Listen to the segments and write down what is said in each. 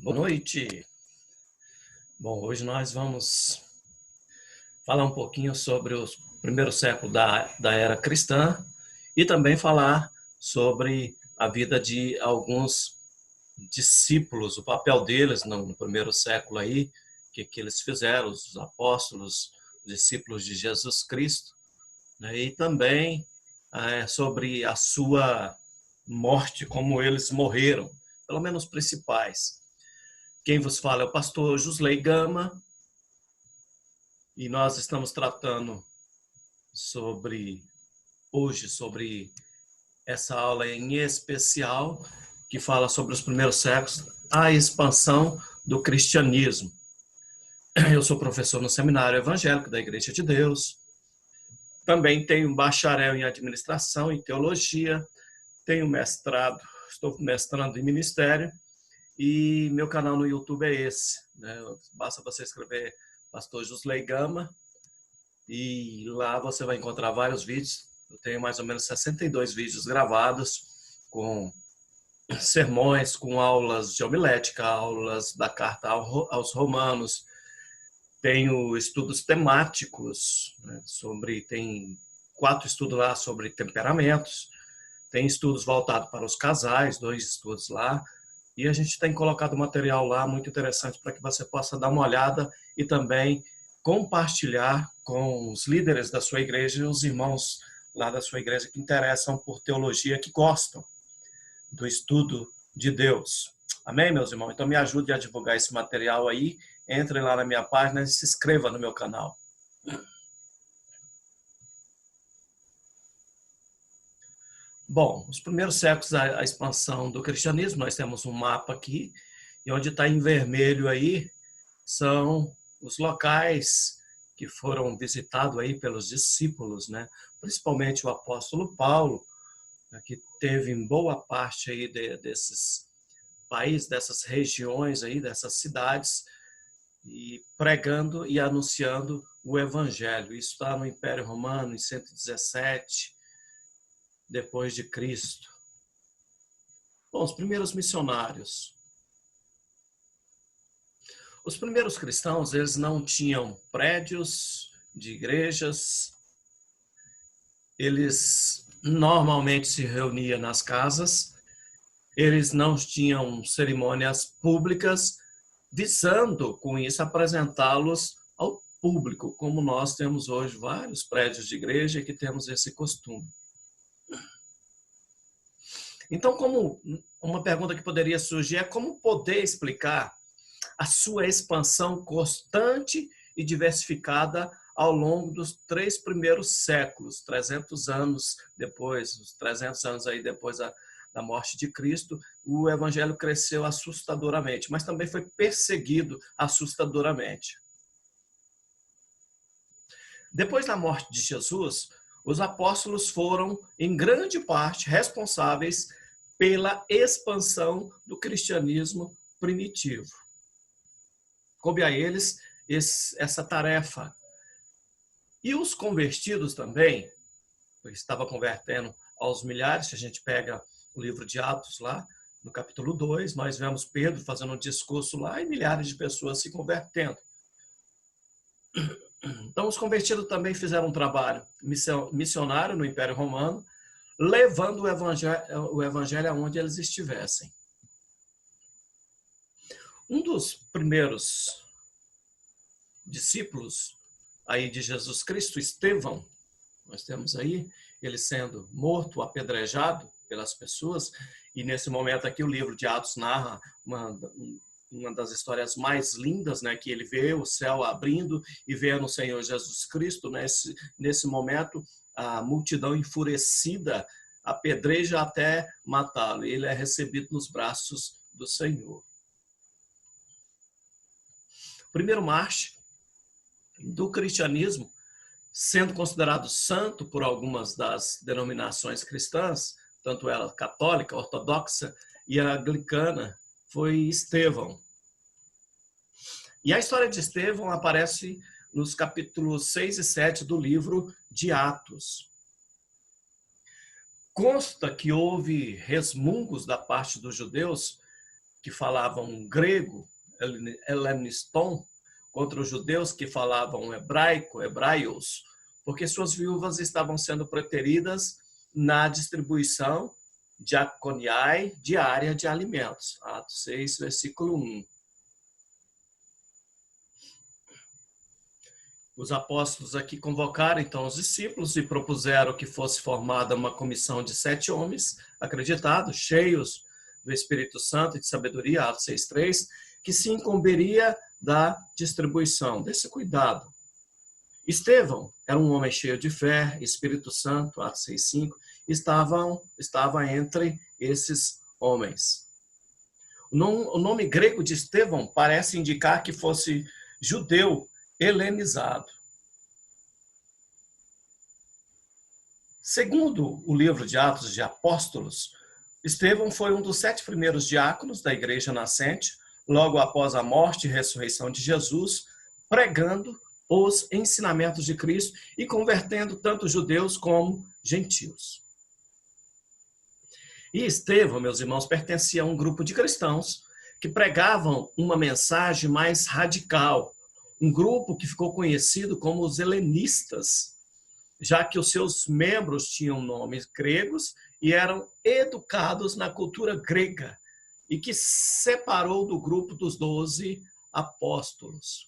Boa noite. Bom, hoje nós vamos falar um pouquinho sobre o primeiro século da era cristã e também falar sobre a vida de alguns discípulos, o papel deles no primeiro século aí, o que eles fizeram, os apóstolos, os discípulos de Jesus Cristo, né? E também sobre a sua morte, como eles morreram, pelo menos os principais. Quem vos fala é o pastor Jusley Gama, e nós estamos tratando hoje sobre essa aula em especial, que fala sobre os primeiros séculos, a expansão do cristianismo. Eu sou professor no Seminário Evangélico da Igreja de Deus, também tenho bacharel em administração e teologia, tenho mestrado, estou mestrando em ministério, e meu canal no YouTube é esse, né? Basta você escrever Pastor Jusley Gama, e lá você vai encontrar vários vídeos. Eu tenho mais ou menos 62 vídeos gravados, com sermões, com aulas de homilética, aulas da carta aos Romanos. Tenho estudos temáticos, né, tem 4 estudos lá sobre temperamentos, tem estudos voltados para os casais, 2 estudos lá, e a gente tem colocado material lá muito interessante para que você possa dar uma olhada e também compartilhar com os líderes da sua igreja e os irmãos lá da sua igreja que interessam por teologia, que gostam do estudo de Deus. Amém, meus irmãos? Então me ajude a divulgar esse material aí, entre lá na minha página e se inscreva no meu canal. Bom, os primeiros séculos, a expansão do cristianismo, nós temos um mapa aqui, e onde está em vermelho aí, são os locais que foram visitados aí pelos discípulos, né? Principalmente o apóstolo Paulo, né, que teve em boa parte aí desses países, dessas regiões aí, dessas cidades, e pregando e anunciando o evangelho. Isso está no Império Romano, em 117 depois de Cristo. Bom, os primeiros missionários. Os primeiros cristãos, eles não tinham prédios de igrejas, eles normalmente se reuniam nas casas, eles não tinham cerimônias públicas, visando com isso apresentá-los ao público, como nós temos hoje vários prédios de igreja que temos esse costume. Então, como uma pergunta que poderia surgir é como poder explicar a sua expansão constante e diversificada ao longo dos 3 primeiros séculos, 300 anos depois, os 300 anos aí depois da morte de Cristo, o evangelho cresceu assustadoramente, mas também foi perseguido assustadoramente. Depois da morte de Jesus, os apóstolos foram, em grande parte, responsáveis pela expansão do cristianismo primitivo. Coube a eles essa tarefa. E os convertidos também, eu estava convertendo aos milhares, se a gente pega o livro de Atos lá, no capítulo 2, nós vemos Pedro fazendo um discurso lá e milhares de pessoas se convertendo. Então, os convertidos também fizeram um trabalho missionário no Império Romano, levando o evangelho aonde eles estivessem. Um dos primeiros discípulos aí de Jesus Cristo, Estevão, nós temos aí ele sendo morto, apedrejado pelas pessoas, e nesse momento aqui o livro de Atos narra uma das histórias mais lindas, né, que ele vê o céu abrindo e vê no Senhor Jesus Cristo, né, nesse momento a multidão enfurecida apedreja até matá-lo, e ele é recebido nos braços do Senhor. O primeiro mártir do cristianismo, sendo considerado santo por algumas das denominações cristãs, tanto ela católica, ortodoxa e anglicana, foi Estevão. E a história de Estevão aparece nos capítulos 6 e 7 do livro de Atos. Consta que houve resmungos da parte dos judeus que falavam grego, heleniston, contra os judeus que falavam hebraico, hebraios, porque suas viúvas estavam sendo preteridas na distribuição diaconiai diária de alimentos. Atos 6, versículo 1. Os apóstolos aqui convocaram, então, os discípulos e propuseram que fosse formada uma comissão de 7 homens acreditados, cheios do Espírito Santo e de sabedoria, Atos 6:3, que se incumbiria da distribuição, desse cuidado. Estevão era um homem cheio de fé, Espírito Santo, Atos 6:5, estava entre esses homens. O nome grego de Estevão parece indicar que fosse judeu helenizado. Segundo o livro de Atos de Apóstolos, Estevão foi um dos 7 primeiros diáconos da igreja nascente, logo após a morte e ressurreição de Jesus, pregando os ensinamentos de Cristo e convertendo tanto judeus como gentios. E Estevão, meus irmãos, pertencia a um grupo de cristãos que pregavam uma mensagem mais radical, um grupo que ficou conhecido como os helenistas, já que os seus membros tinham nomes gregos e eram educados na cultura grega, e que separou do grupo dos 12 apóstolos.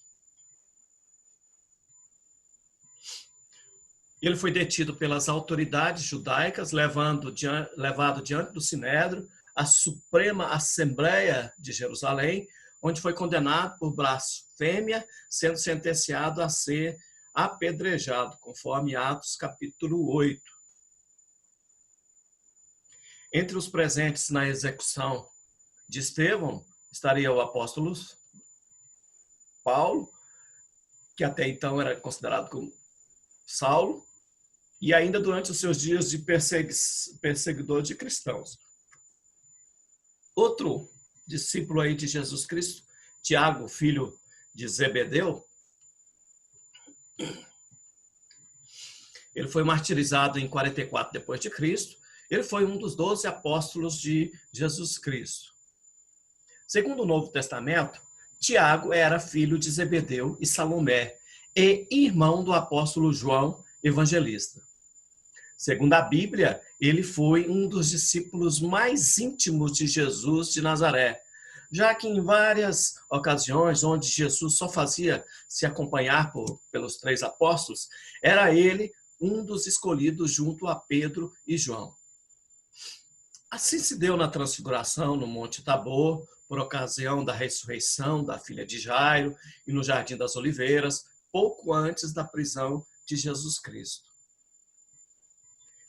Ele foi detido pelas autoridades judaicas, levado diante do Sinédrio, a Suprema Assembleia de Jerusalém, onde foi condenado por blasfêmia, sendo sentenciado a ser apedrejado, conforme Atos capítulo 8. Entre os presentes na execução de Estevão estaria o apóstolo Paulo, que até então era considerado como Saulo, e ainda durante os seus dias de perseguidor de cristãos. Outro discípulo aí de Jesus Cristo, Tiago, filho de Zebedeu, ele foi martirizado em 44 depois de Cristo. Ele foi um dos 12 apóstolos de Jesus Cristo. Segundo o Novo Testamento, Tiago era filho de Zebedeu e Salomé e irmão do apóstolo João Evangelista. Segundo a Bíblia, ele foi um dos discípulos mais íntimos de Jesus de Nazaré, já que em várias ocasiões onde Jesus só fazia se acompanhar pelos 3 apóstolos, era ele um dos escolhidos junto a Pedro e João. Assim se deu na transfiguração no Monte Tabor, por ocasião da ressurreição da filha de Jairo e no Jardim das Oliveiras, pouco antes da prisão de Jesus Cristo.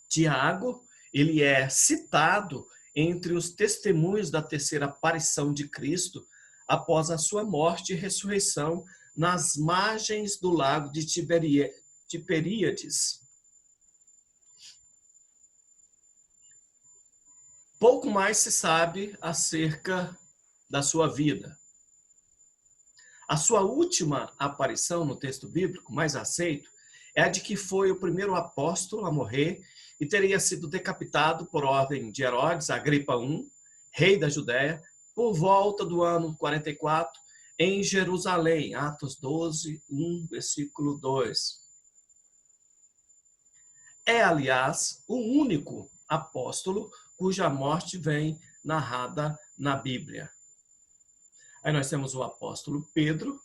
Tiago, ele é citado entre os testemunhos da terceira aparição de Cristo após a sua morte e ressurreição nas margens do lago de Tiberíades. Pouco mais se sabe acerca da sua vida. A sua última aparição no texto bíblico, mais aceito, é a de que foi o primeiro apóstolo a morrer e teria sido decapitado por ordem de Herodes Agripa I, rei da Judéia, por volta do ano 44, em Jerusalém, Atos 12, 1, versículo 2. É, aliás, o único apóstolo cuja morte vem narrada na Bíblia. Aí nós temos o apóstolo Pedro.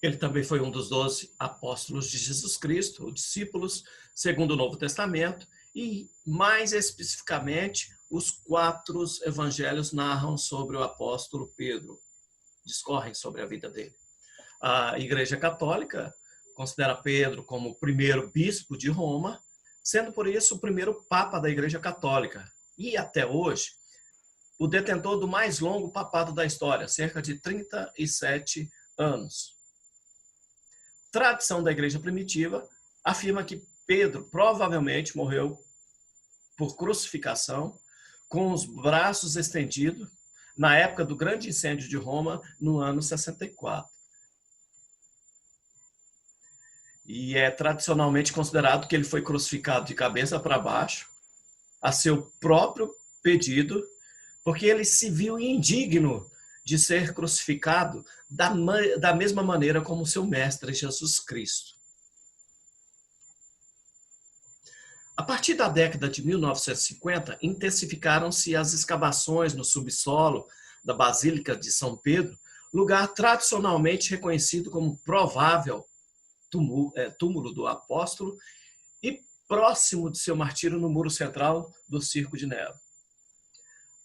Ele também foi um dos 12 apóstolos de Jesus Cristo, os discípulos, segundo o Novo Testamento, e mais especificamente, os 4 evangelhos narram sobre o apóstolo Pedro, discorrem sobre a vida dele. A Igreja Católica considera Pedro como o primeiro bispo de Roma, sendo por isso o primeiro papa da Igreja Católica, e até hoje, o detentor do mais longo papado da história, cerca de 37 anos. Tradição da igreja primitiva afirma que Pedro provavelmente morreu por crucificação, com os braços estendidos, na época do grande incêndio de Roma, no ano 64. E é tradicionalmente considerado que ele foi crucificado de cabeça para baixo, a seu próprio pedido, porque ele se viu indigno de ser crucificado da mesma maneira como seu mestre Jesus Cristo. A partir da década de 1950, intensificaram-se as escavações no subsolo da Basílica de São Pedro, lugar tradicionalmente reconhecido como provável túmulo do apóstolo e próximo de seu martírio no muro central do Circo de Nero.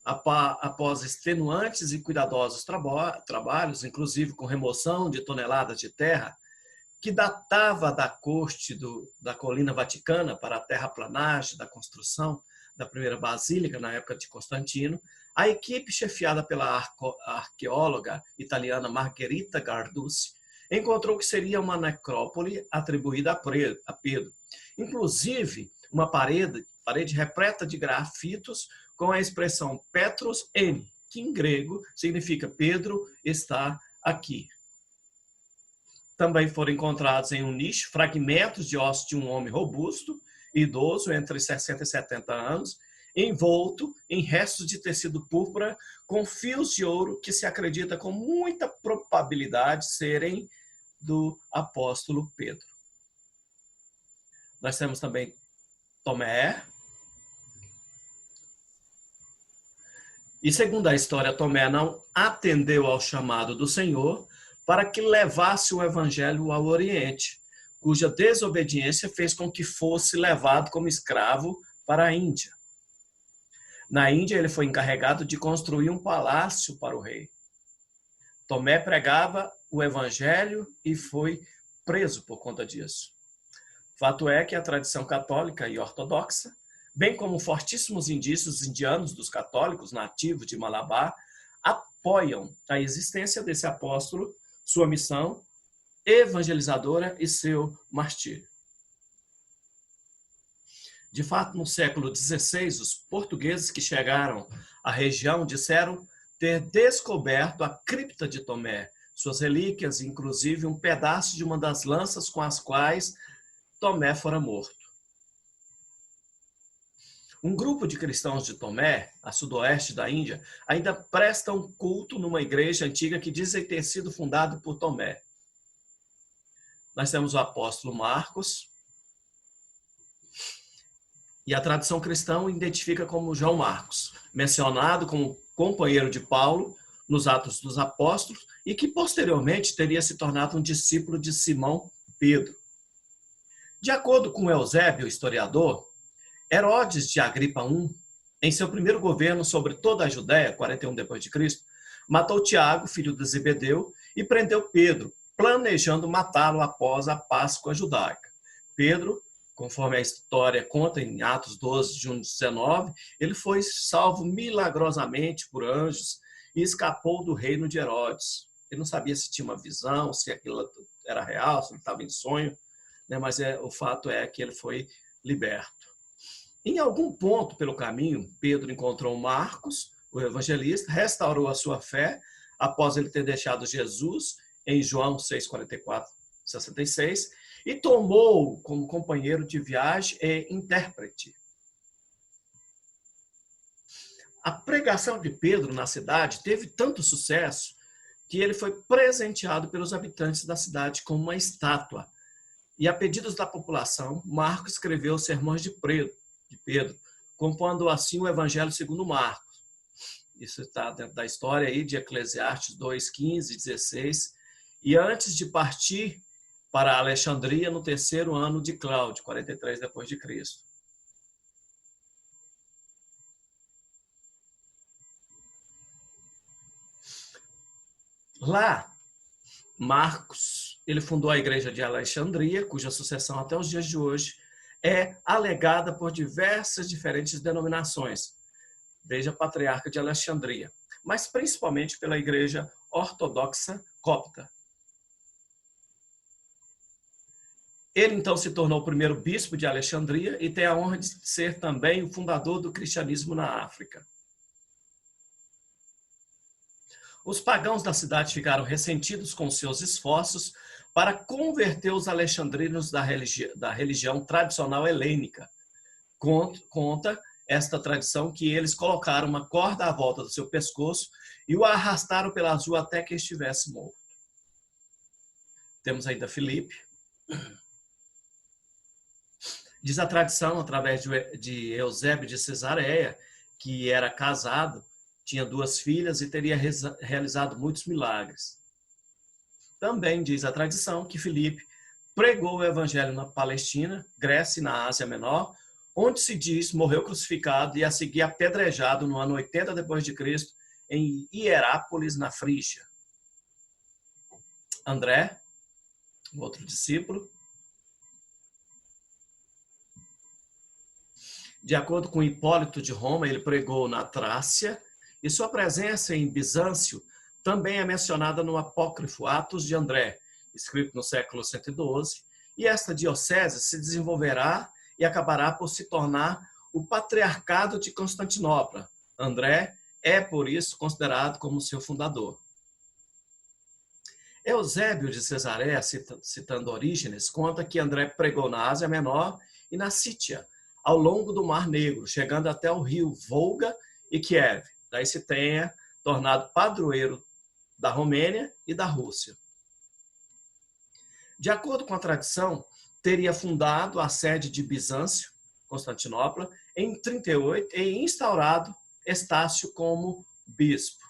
Após extenuantes e cuidadosos trabalhos, inclusive com remoção de toneladas de terra, que datava da coste da colina vaticana para a terraplanagem da construção da primeira basílica na época de Constantino, a equipe chefiada pela arqueóloga italiana Margherita Garducci encontrou que seria uma necrópole atribuída a Pedro. Inclusive, uma parede repleta de grafitos com a expressão Petros N, que em grego significa Pedro está aqui. Também foram encontrados em um nicho fragmentos de ossos de um homem robusto, idoso, entre 60 e 70 anos, envolto em restos de tecido púrpura com fios de ouro que se acredita com muita probabilidade serem do apóstolo Pedro. Nós temos também Tomé. E segundo a história, Tomé não atendeu ao chamado do Senhor para que levasse o evangelho ao Oriente, cuja desobediência fez com que fosse levado como escravo para a Índia. Na Índia, ele foi encarregado de construir um palácio para o rei. Tomé pregava o evangelho e foi preso por conta disso. Fato é que a tradição católica e ortodoxa, bem como fortíssimos indícios indianos dos católicos nativos de Malabar, apoiam a existência desse apóstolo, sua missão evangelizadora e seu martírio. De fato, no século XVI, os portugueses que chegaram à região disseram ter descoberto a cripta de Tomé, suas relíquias, inclusive um pedaço de uma das lanças com as quais Tomé fora morto. Um grupo de cristãos de Tomé, a sudoeste da Índia, ainda prestam culto numa igreja antiga que dizem ter sido fundada por Tomé. Nós temos o apóstolo Marcos, e a tradição cristã o identifica como João Marcos, mencionado como companheiro de Paulo nos Atos dos Apóstolos e que posteriormente teria se tornado um discípulo de Simão Pedro. De acordo com Eusébio, historiador, Herodes de Agripa I, em seu primeiro governo sobre toda a Judéia, 41 d.C., matou Tiago, filho de Zebedeu, e prendeu Pedro, planejando matá-lo após a Páscoa judaica. Pedro, conforme a história conta em Atos 12, de 1 de 19, ele foi salvo milagrosamente por anjos e escapou do reino de Herodes. Ele não sabia se tinha uma visão, se aquilo era real, se ele estava em sonho, né? Mas o fato é que ele foi liberto. Em algum ponto pelo caminho, Pedro encontrou Marcos, o evangelista, restaurou a sua fé após ele ter deixado Jesus em João 6:44, 66, e tomou como companheiro de viagem e intérprete. A pregação de Pedro na cidade teve tanto sucesso que ele foi presenteado pelos habitantes da cidade com uma estátua. E a pedidos da população, Marcos escreveu os sermões de Pedro, compondo assim o Evangelho segundo Marcos. Isso está dentro da história aí de Eclesiastes 2, 15 e 16. E antes de partir para Alexandria no terceiro ano de Cláudio, 43 depois de Cristo. Lá, Marcos, ele fundou a igreja de Alexandria, cuja sucessão até os dias de hoje é alegada por diversas diferentes denominações, desde a Patriarca de Alexandria, mas principalmente pela igreja ortodoxa copta. Ele, então, se tornou o primeiro bispo de Alexandria e tem a honra de ser também o fundador do cristianismo na África. Os pagãos da cidade ficaram ressentidos com seus esforços para converter os alexandrinos da religião tradicional helênica. Conta esta tradição que eles colocaram uma corda à volta do seu pescoço e o arrastaram pelas ruas até que estivesse morto. Temos ainda Filipe. Diz a tradição, através de Eusébio de Cesareia, que era casado, tinha 2 filhas e teria realizado muitos milagres. Também diz a tradição que Filipe pregou o evangelho na Palestina, Grécia e na Ásia Menor, onde se diz morreu crucificado e a seguir apedrejado no ano 80 depois de Cristo em Hierápolis, na Frígia. André, outro discípulo. De acordo com Hipólito de Roma, ele pregou na Trácia e sua presença em Bizâncio também é mencionada no apócrifo Atos de André, escrito no século 112, e esta diocese se desenvolverá e acabará por se tornar o Patriarcado de Constantinopla. André é, por isso, considerado como seu fundador. Eusébio de Cesareia, citando Orígenes, conta que André pregou na Ásia Menor e na Sítia, ao longo do Mar Negro, chegando até o rio Volga e Kiev. Daí se tenha tornado padroeiro da Romênia e da Rússia. De acordo com a tradição, teria fundado a sede de Bizâncio, Constantinopla, em 38 e instaurado Estácio como bispo.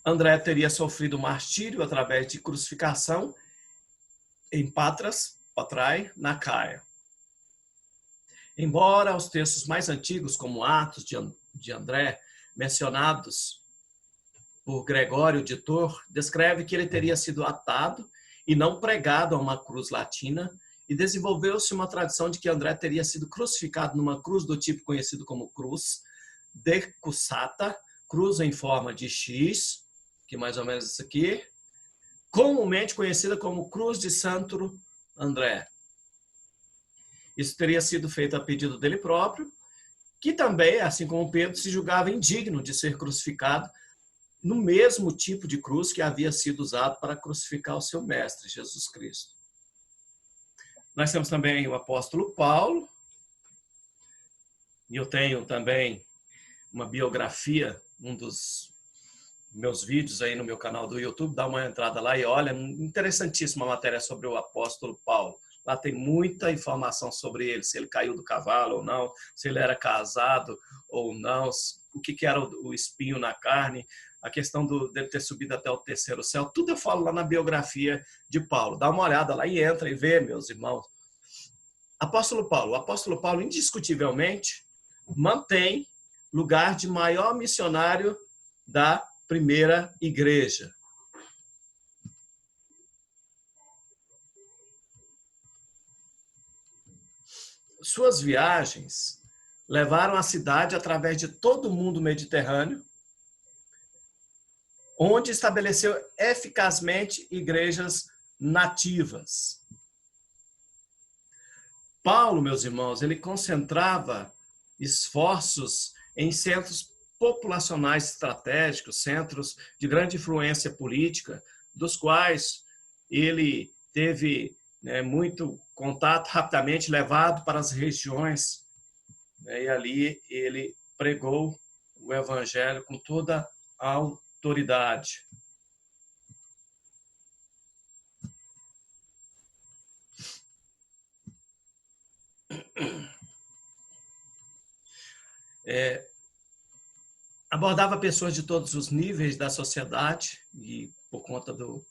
André teria sofrido martírio através de crucificação em Patras, na Caia. Embora os textos mais antigos, como Atos de André, mencionados por Gregório de Tours, descreve que ele teria sido atado e não pregado a uma cruz latina, e desenvolveu-se uma tradição de que André teria sido crucificado numa cruz do tipo conhecido como cruz decussata, cruz em forma de X, que é mais ou menos isso aqui, comumente conhecida como Cruz de Santo André. Isso teria sido feito a pedido dele próprio, que também, assim como Pedro, se julgava indigno de ser crucificado no mesmo tipo de cruz que havia sido usado para crucificar o seu mestre, Jesus Cristo. Nós temos também o apóstolo Paulo, e eu tenho também uma biografia, um dos meus vídeos aí no meu canal do YouTube, dá uma entrada lá e olha, interessantíssima matéria sobre o apóstolo Paulo. Lá tem muita informação sobre ele, se ele caiu do cavalo ou não, se ele era casado ou não, o que era o espinho na carne, a questão dele ter subido até o 3º céu, tudo eu falo lá na biografia de Paulo. Dá uma olhada lá e entra e vê, meus irmãos. Apóstolo Paulo. O apóstolo Paulo, indiscutivelmente, mantém lugar de maior missionário da primeira igreja. Suas viagens levaram a cidade através de todo o mundo mediterrâneo, onde estabeleceu eficazmente igrejas nativas. Paulo, meus irmãos, ele concentrava esforços em centros populacionais estratégicos, centros de grande influência política, dos quais ele teve muito contato, rapidamente levado para as regiões, e ali ele pregou o evangelho com toda a autoridade. Abordava pessoas de todos os níveis da sociedade e, por conta do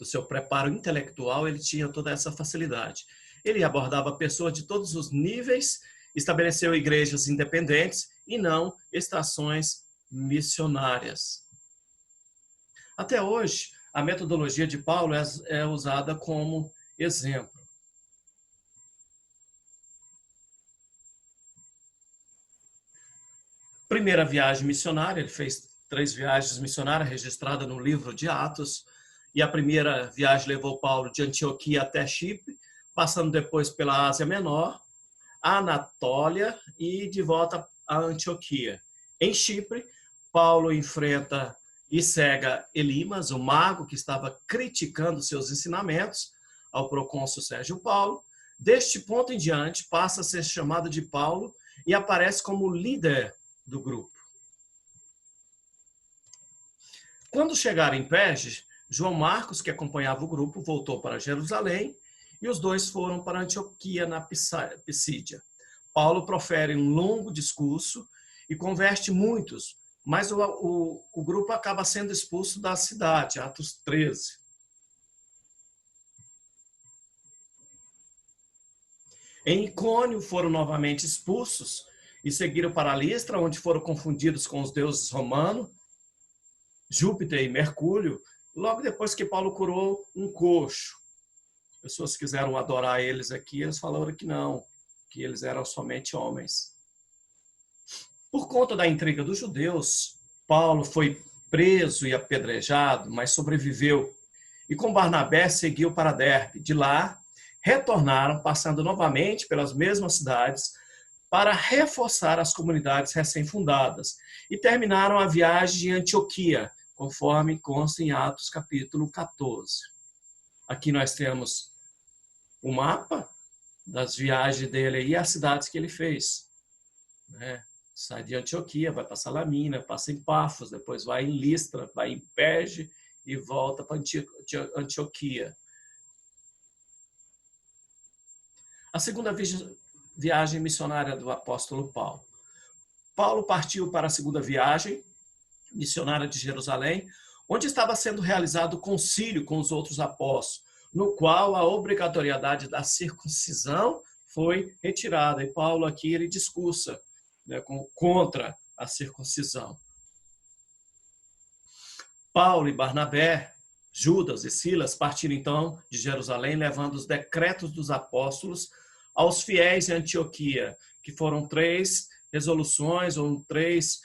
seu preparo intelectual, ele tinha toda essa facilidade. Ele abordava pessoas de todos os níveis, estabeleceu igrejas independentes e não estações missionárias. Até hoje, a metodologia de Paulo é usada como exemplo. Primeira viagem missionária, ele fez 3 viagens missionárias registradas no livro de Atos, e a primeira viagem levou Paulo de Antioquia até Chipre, passando depois pela Ásia Menor, Anatólia e de volta a Antioquia. Em Chipre, Paulo enfrenta e cega Elimas, o mago que estava criticando seus ensinamentos ao procônsul Sérgio Paulo. Deste ponto em diante, passa a ser chamado de Paulo e aparece como líder do grupo. Quando chegaram em Perge, João Marcos, que acompanhava o grupo, voltou para Jerusalém e os dois foram para Antioquia, na Pisídia. Paulo profere um longo discurso e converte muitos, mas o grupo acaba sendo expulso da cidade, Atos 13. Em Icônio foram novamente expulsos e seguiram para Listra, onde foram confundidos com os deuses romanos, Júpiter e Mercúrio, logo depois que Paulo curou um coxo. As pessoas quiseram adorar eles aqui, eles falaram que não, que eles eram somente homens. Por conta da intriga dos judeus, Paulo foi preso e apedrejado, mas sobreviveu. E com Barnabé seguiu para Derbe. De lá, retornaram, passando novamente pelas mesmas cidades, para reforçar as comunidades recém-fundadas. E terminaram a viagem de Antioquia, conforme consta em Atos capítulo 14. Aqui nós temos o mapa das viagens dele e as cidades que ele fez. Sai de Antioquia, vai para Salamina, passa em Pafos, depois vai em Listra, vai em Perge e volta para Antioquia. A segunda viagem missionária do apóstolo Paulo. Paulo partiu para a segunda viagem missionária de Jerusalém, onde estava sendo realizado o concílio com os outros apóstolos, no qual a obrigatoriedade da circuncisão foi retirada. E Paulo aqui ele discursa, né, contra a circuncisão. Paulo e Barnabé, Judas e Silas partiram então de Jerusalém, levando os decretos dos apóstolos aos fiéis em Antioquia, que foram 3 resoluções ou 3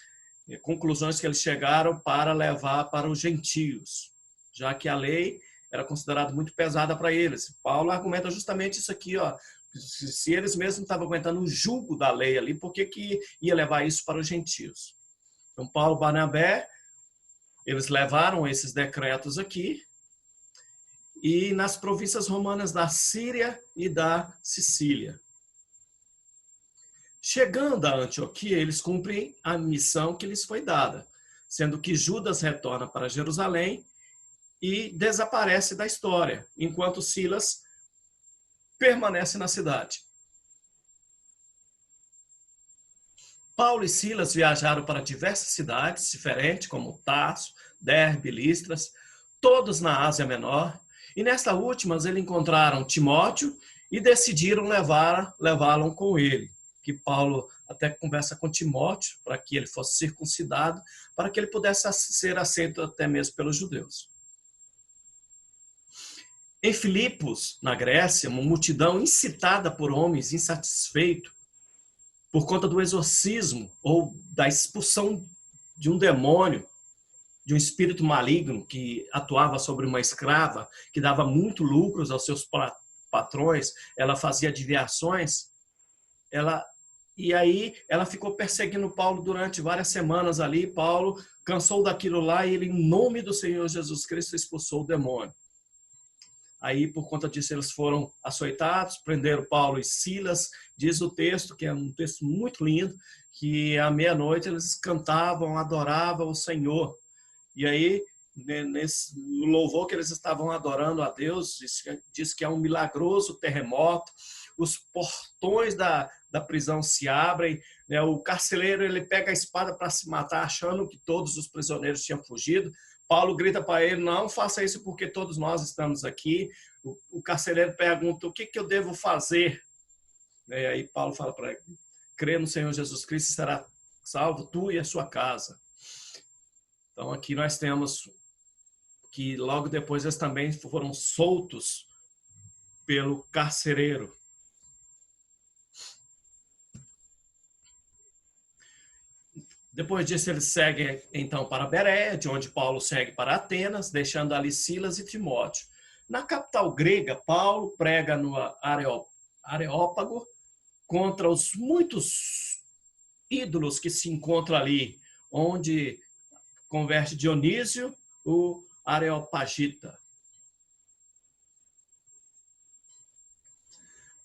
conclusões que eles chegaram para levar para os gentios, já que a lei era considerada muito pesada para eles. Paulo argumenta justamente isso aqui, ó, se eles mesmos estavam aguentando o jugo da lei ali, por que ia levar isso para os gentios? Então, Paulo e Barnabé, eles levaram esses decretos aqui, e nas províncias romanas da Síria e da Sicília. Chegando a Antioquia, eles cumprem a missão que lhes foi dada, sendo que Judas retorna para Jerusalém e desaparece da história, enquanto Silas permanece na cidade. Paulo e Silas viajaram para diversas cidades diferentes, como Tarso, Derbe, Listras, todos na Ásia Menor, e nesta última eles encontraram Timóteo e decidiram levá-lo com ele. Que Paulo até conversa com Timóteo para que ele fosse circuncidado, para que ele pudesse ser aceito até mesmo pelos judeus. Em Filipos, na Grécia, uma multidão incitada por homens insatisfeitos por conta do exorcismo ou da expulsão de um demônio, de um espírito maligno que atuava sobre uma escrava, que dava muito lucros aos seus patrões, ela fazia adivinhações, e aí ela ficou perseguindo Paulo durante várias semanas ali. Paulo cansou daquilo lá e ele, em nome do Senhor Jesus Cristo, expulsou o demônio. Aí, por conta disso, eles foram açoitados, prenderam Paulo e Silas. Diz o texto, que é um texto muito lindo, que à meia-noite eles cantavam, adoravam o Senhor. E aí, no louvor que eles estavam adorando a Deus, diz que é um milagroso terremoto, os portões da prisão se abrem, né? O carcereiro ele pega a espada para se matar, achando que todos os prisioneiros tinham fugido. Paulo grita para ele, não faça isso porque todos nós estamos aqui. O carcereiro pergunta, o que eu devo fazer? E aí Paulo fala para ele, crê no Senhor Jesus Cristo e será salvo tu e a sua casa. Então aqui nós temos que logo depois eles também foram soltos pelo carcereiro. Depois disso, eles seguem, então, para Bereia, de onde Paulo segue para Atenas, deixando ali Silas e Timóteo. Na capital grega, Paulo prega no Areópago contra os muitos ídolos que se encontram ali, onde converte Dionísio, o Areopagita.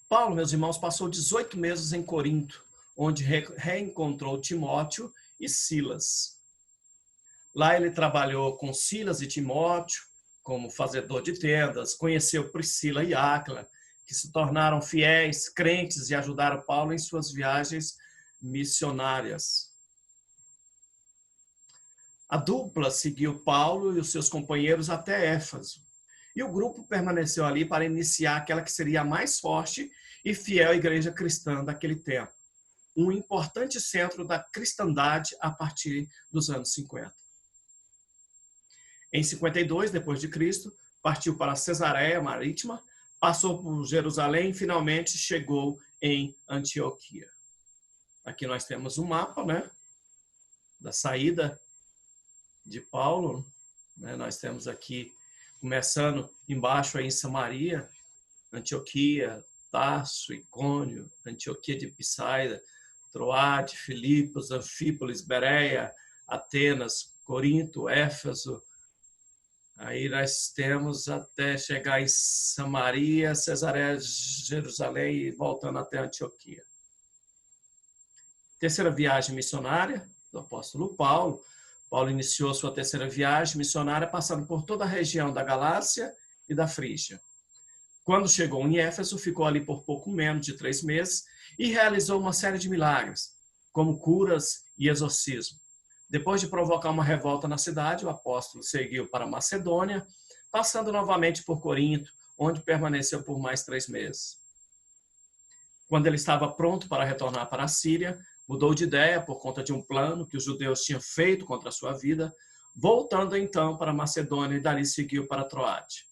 Paulo, meus irmãos, passou 18 meses em Corinto, onde reencontrou Timóteo e Silas. Lá ele trabalhou com Silas e Timóteo como fazedor de tendas, conheceu Priscila e Áquila, que se tornaram fiéis, crentes e ajudaram Paulo em suas viagens missionárias. A dupla seguiu Paulo e os seus companheiros até Éfeso. E o grupo permaneceu ali para iniciar aquela que seria a mais forte e fiel igreja cristã daquele tempo. Um importante centro da cristandade a partir dos anos 50. Em 52, depois de Cristo, partiu para Cesareia Marítima, passou por Jerusalém e finalmente chegou em Antioquia. Aqui nós temos um mapa, né, da saída de Paulo. Né? Nós temos aqui, começando embaixo aí em Samaria, Antioquia, Tarso, Icônio, Antioquia de Pisaida, Troade, Filipos, Anfípolis, Bereia, Atenas, Corinto, Éfeso. Aí nós temos até chegar em Samaria, Cesareia, Jerusalém e voltando até Antioquia. Terceira viagem missionária do apóstolo Paulo. Paulo iniciou sua terceira viagem missionária passando por toda a região da Galácia e da Frígia. Quando chegou em Éfeso, ficou ali por pouco menos de 3 meses e realizou uma série de milagres, como curas e exorcismo. Depois de provocar uma revolta na cidade, o apóstolo seguiu para Macedônia, passando novamente por Corinto, onde permaneceu por mais 3 meses. Quando ele estava pronto para retornar para a Síria, mudou de ideia por conta de um plano que os judeus tinham feito contra a sua vida, voltando então para Macedônia e dali seguiu para Troade.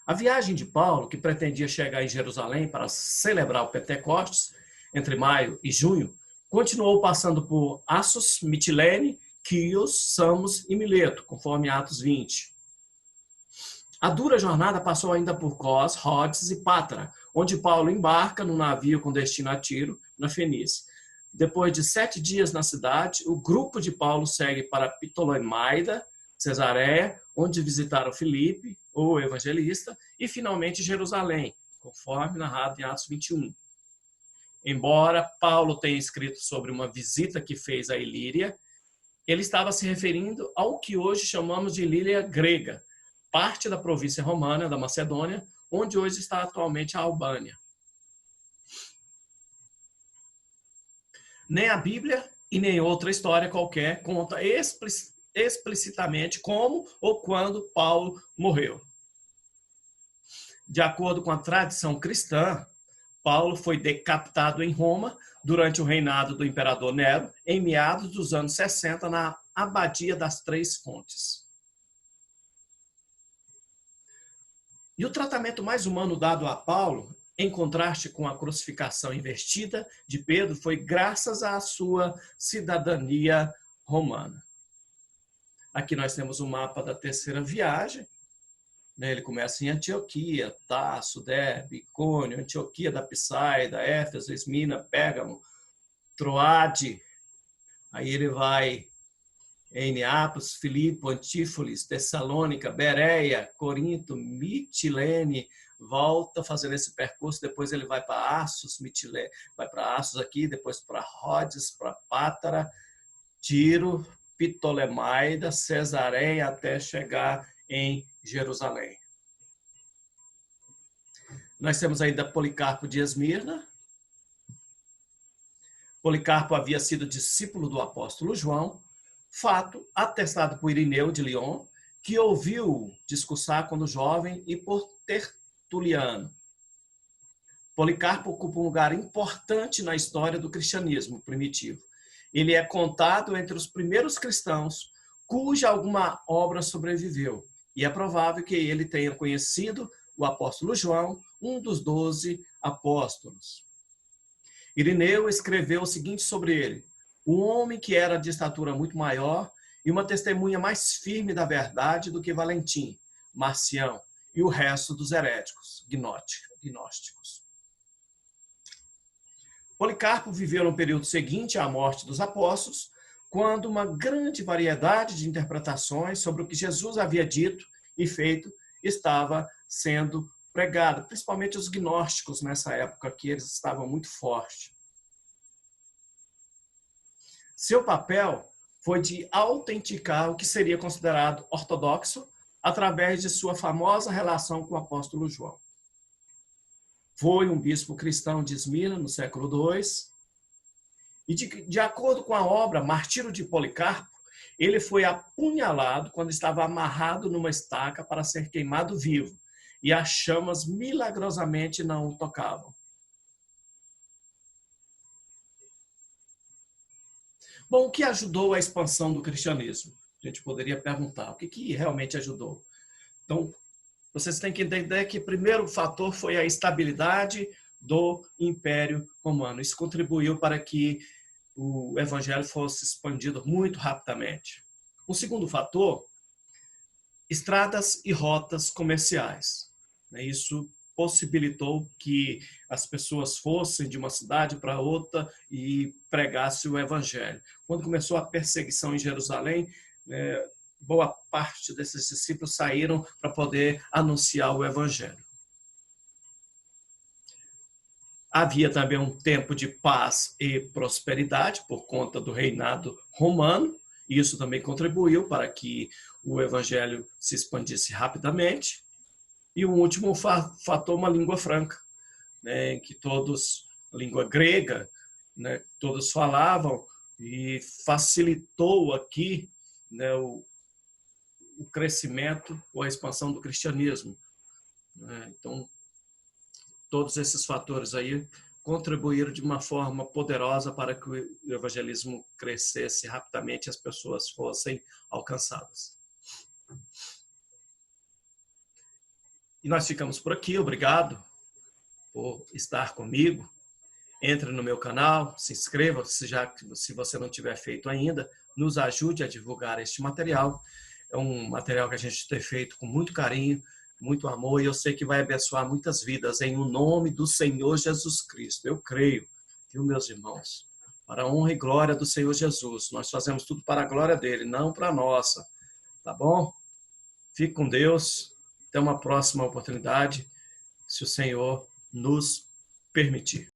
A viagem de Paulo, que pretendia chegar em Jerusalém para celebrar o Pentecostes, entre maio e junho, continuou passando por Assos, Mitilene, Quios, Samos e Mileto, conforme Atos 20. A dura jornada passou ainda por Cós, Rhodes e Pátara, onde Paulo embarca num navio com destino a Tiro, na Fenícia. Depois de 7 dias na cidade, o grupo de Paulo segue para Ptolemaida, Cesareia, onde visitaram Filipe, o evangelista, e finalmente Jerusalém, conforme narrado em Atos 21. Embora Paulo tenha escrito sobre uma visita que fez a Ilíria, ele estava se referindo ao que hoje chamamos de Ilíria grega, parte da província romana da Macedônia, onde hoje está atualmente a Albânia. Nem a Bíblia e nem outra história qualquer conta explicitamente como ou quando Paulo morreu. De acordo com a tradição cristã, Paulo foi decapitado em Roma durante o reinado do imperador Nero, em meados dos anos 60, na Abadia das Três Fontes. E o tratamento mais humano dado a Paulo, em contraste com a crucificação invertida de Pedro, foi graças à sua cidadania romana. Aqui nós temos o mapa da terceira viagem. Ele começa em Antioquia, Tarso, Derbe, Icônio, Antioquia da Pisaida, Éfeso, Esmina, Pérgamo, Troade. Aí ele vai em Neápolis, Filipe, Antípolis, Tessalônica, Bereia, Corinto, Mitilene, volta fazendo esse percurso, depois ele vai para Assos, Mitilene, vai para Assos aqui, depois para Rhodes, para Pátara, Tiro, Ptolemaida, Cesareia, até chegar em Jerusalém. Nós temos ainda Policarpo de Esmirna. Policarpo havia sido discípulo do apóstolo João, fato atestado por Irineu de Lyon, que ouviu discursar quando jovem, e por Tertuliano. Policarpo ocupa um lugar importante na história do cristianismo primitivo. Ele é contado entre os primeiros cristãos cuja alguma obra sobreviveu. E é provável que ele tenha conhecido o apóstolo João, um dos 12 apóstolos. Irineu escreveu o seguinte sobre ele: um homem que era de estatura muito maior e uma testemunha mais firme da verdade do que Valentim, Marcião e o resto dos heréticos, gnósticos. Policarpo viveu no período seguinte à morte dos apóstolos, quando uma grande variedade de interpretações sobre o que Jesus havia dito e feito estava sendo pregada, principalmente os gnósticos nessa época, que eles estavam muito fortes. Seu papel foi de autenticar o que seria considerado ortodoxo através de sua famosa relação com o apóstolo João. Foi um bispo cristão de Esmirna, no século II, e de acordo com a obra Martírio de Policarpo, ele foi apunhalado quando estava amarrado numa estaca para ser queimado vivo, e as chamas milagrosamente não o tocavam. Bom, o que ajudou a expansão do cristianismo? A gente poderia perguntar, o que realmente ajudou? Então, vocês têm que entender que o primeiro fator foi a estabilidade do Império Romano. Isso contribuiu para que o evangelho fosse expandido muito rapidamente. O segundo fator, estradas e rotas comerciais. Isso possibilitou que as pessoas fossem de uma cidade para outra e pregassem o evangelho. Quando começou a perseguição em Jerusalém, boa parte desses discípulos saíram para poder anunciar o evangelho. Havia também um tempo de paz e prosperidade por conta do reinado romano, e isso também contribuiu para que o evangelho se expandisse rapidamente. E o último fator, uma língua franca, que todos, língua grega, todos falavam, e facilitou aqui o crescimento ou a expansão do cristianismo. Então, todos esses fatores aí contribuíram de uma forma poderosa para que o evangelismo crescesse rapidamente e as pessoas fossem alcançadas. E nós ficamos por aqui. Obrigado por estar comigo. Entre no meu canal, se inscreva, se você não tiver feito ainda, nos ajude a divulgar este material. É um material que a gente tem feito com muito carinho, muito amor, e eu sei que vai abençoar muitas vidas, em o nome do Senhor Jesus Cristo. Eu creio, viu, meus irmãos? Para a honra e glória do Senhor Jesus. Nós fazemos tudo para a glória dele, não para a nossa. Tá bom? Fique com Deus. Até uma próxima oportunidade, se o Senhor nos permitir.